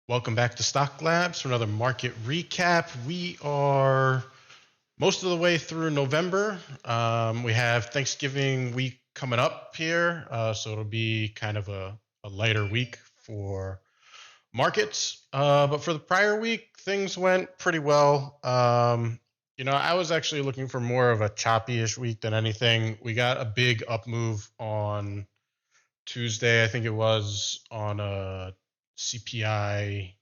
Welcome back to Stocklabs for another market recap. We are most of the way through November. We have Thanksgiving week coming up here, so it'll be kind of a lighter week for markets. But for the prior week, things went pretty well. I was actually looking for more of a choppy-ish week than anything. We got a big up move on Tuesday, I think it was, on a CPI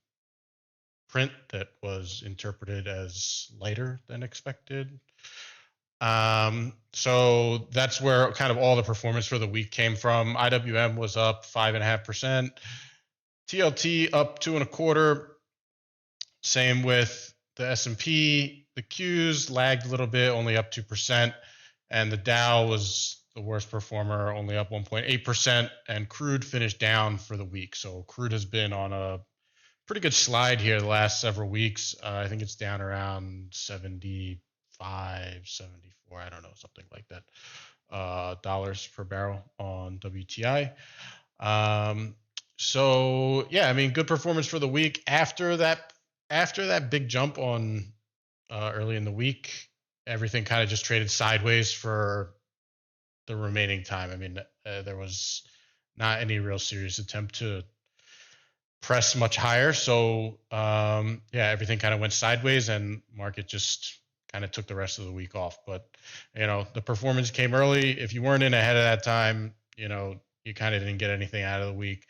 print that was interpreted as lighter than expected. So that's where kind of all the performance for the week came from. IWM was up 5.5%, TLT up 2.25%. Same with the S&P. The Qs lagged a little bit, only up 2%, and the Dow was the worst performer, only up 1.8%, and crude finished down for the week. So crude has been on a pretty good slide here the last several weeks. I think it's down around 75, 74, I don't know, something like that, dollars per barrel on WTI. So yeah, I mean, good performance for the week. After that big jump on early in the week, everything kind of just traded sideways for the remaining time. I mean, there was not any real serious attempt to press much higher. So everything kind of went sideways, and market just kind of took the rest of the week off. But the performance came early. If you weren't in ahead of that time, you kind of didn't get anything out of the week.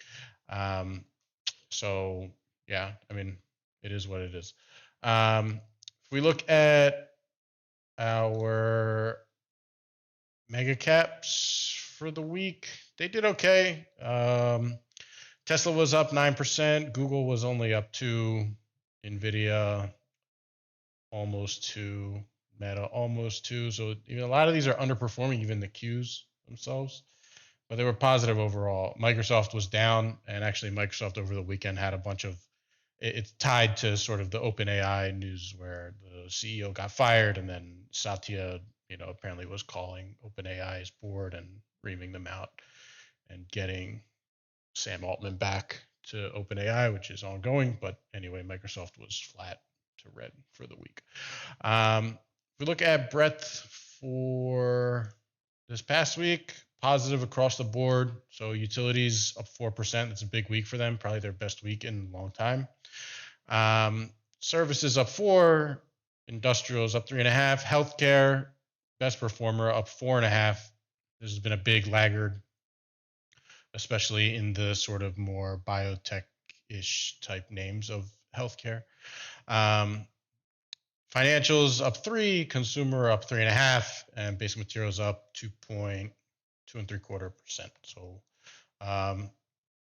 So yeah, I mean, it is what it is. If we look at our mega caps for the week, they did okay. Tesla was up 9%. Google was only up 2%. NVIDIA almost 2%. Meta almost 2%. So even a lot of these are underperforming, even the Qs themselves. But they were positive overall. Microsoft was down, and actually Microsoft over the weekend had a bunch of, it's tied to sort of the OpenAI news where the CEO got fired, and then Satya, apparently was calling OpenAI's board and reaming them out and getting Sam Altman back to OpenAI, which is ongoing. But anyway, Microsoft was flat to red for the week. If we look at breadth for this past week, positive across the board. So utilities up 4%. That's a big week for them, probably their best week in a long time. Services up 4%. Industrials up 3.5%. Healthcare, best performer, up 4.5%. This has been a big laggard, especially in the sort of more biotech-ish type names of healthcare. Financials up 3%, consumer up 3.5%, and basic materials up 2.75%. So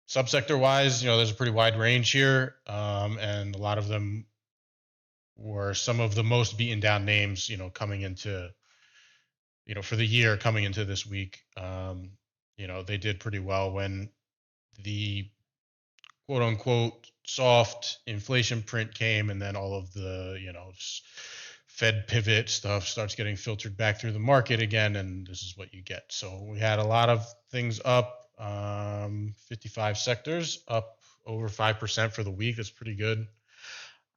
subsector wise, there's a pretty wide range here, and a lot of them were some of the most beaten down names, coming into, for the year coming into this week. They did pretty well when the quote unquote soft inflation print came, and then all of the, Fed pivot stuff starts getting filtered back through the market again, and this is what you get. So we had a lot of things up, 55 sectors up over 5% for the week. That's pretty good.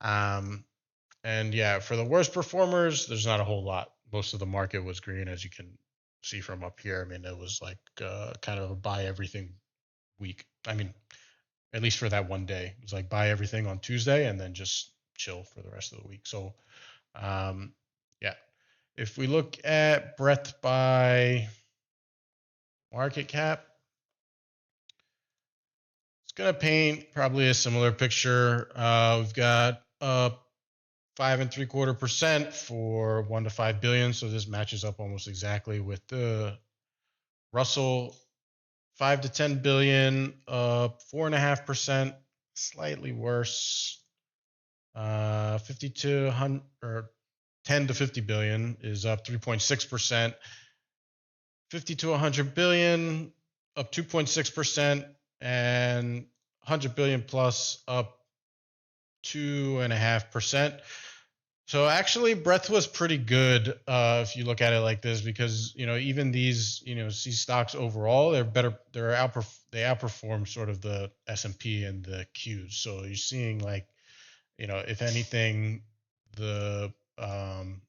And yeah, for the worst performers, there's not a whole lot. Most of the market was green, as you can see from up here. I mean, it was like kind of a buy everything week. I mean, at least for that one day, it was like buy everything on Tuesday and then just chill for the rest of the week. So, yeah, if we look at breadth by market cap, it's going to paint probably a similar picture. We've got 5.75% for 1 to 5 billion. So this matches up almost exactly with the Russell. 5 to 10 billion, 4.5%, slightly worse. 50 to 100 or 10 to 50 billion is up 3.6%. 50 to 100 billion up 2.6%, and 100 billion plus up 2.5%. So actually, breadth was pretty good if you look at it like this, because even these C stocks overall, they're better. They outperform sort of the S&P and the Qs. So you're seeing like if anything, the um,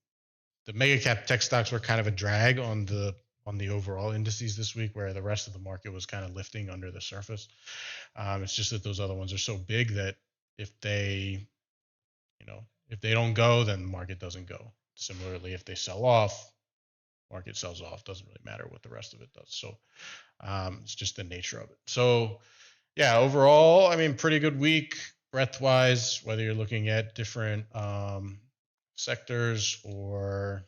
the mega cap tech stocks were kind of a drag on the overall indices this week, where the rest of the market was kind of lifting under the surface. It's just that those other ones are so big that if they if they don't go, then the market doesn't go. Similarly, if they sell off, market sells off. Doesn't really matter what the rest of it does. So it's just the nature of it. So yeah, overall, I mean, pretty good week breadth wise, whether you're looking at different sectors or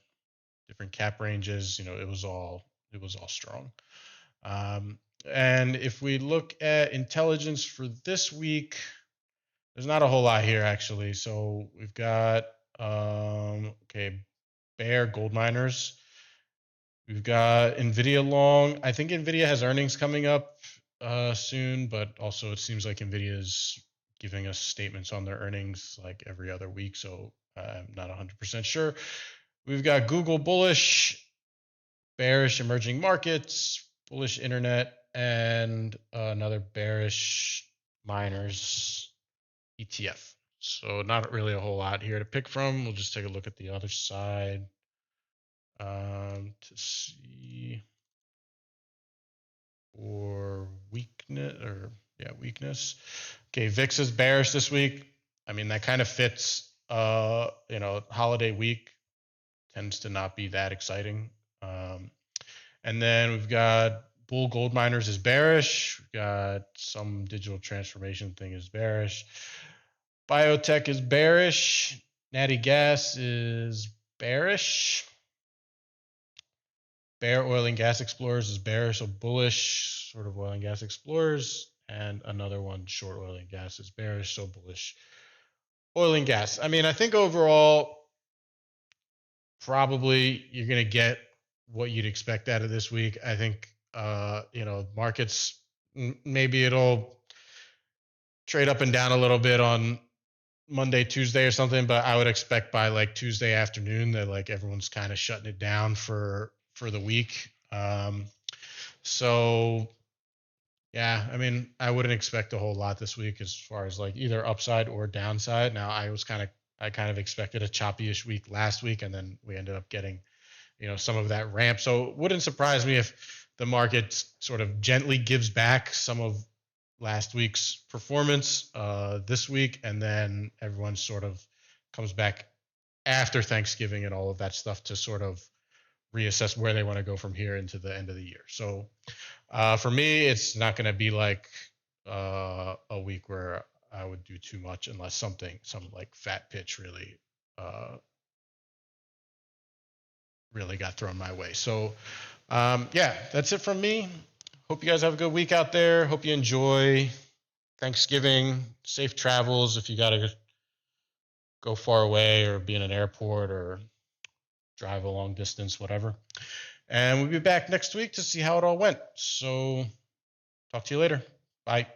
different cap ranges. It was all strong. And if we look at intelligence for this week, there's not a whole lot here actually. So we've got okay, Bear Gold Miners. We've got Nvidia long. I think Nvidia has earnings coming up soon, but also it seems like Nvidia is giving us statements on their earnings like every other week, so I'm not 100% sure. We've got Google bullish, bearish emerging markets, bullish internet, and another bearish miners ETF. So not really a whole lot here to pick from. We'll just take a look at the other side to see for weakness. Okay, VIX is bearish this week. I mean, that kind of fits. Holiday week tends to not be that exciting. And then we've got Bull Gold Miners is bearish. We've got some digital transformation thing is bearish. Biotech is bearish. Natty Gas is bearish. Bear Oil and Gas Explorers is bearish, so bullish sort of oil and gas explorers. And another one, short oil and gas, is bearish, so bullish oil and gas. I mean, I think overall, probably you're going to get what you'd expect out of this week. I think, markets, maybe it'll trade up and down a little bit on Monday, Tuesday or something, but I would expect by like Tuesday afternoon that like everyone's kind of shutting it down for the week. So yeah, I mean, I wouldn't expect a whole lot this week as far as like either upside or downside. Now, I kind of expected a choppy-ish week last week, and then we ended up getting, some of that ramp. So it wouldn't surprise me if the market sort of gently gives back some of last week's performance this week, and then everyone sort of comes back after Thanksgiving and all of that stuff to sort of reassess where they want to go from here into the end of the year. So for me, it's not going to be like a week where I would do too much unless some like fat pitch really got thrown my way. So yeah, that's it from me. Hope you guys have a good week out there. Hope you enjoy Thanksgiving. Safe travels if you got to go far away or be in an airport or drive a long distance, whatever. And we'll be back next week to see how it all went. So talk to you later. Bye.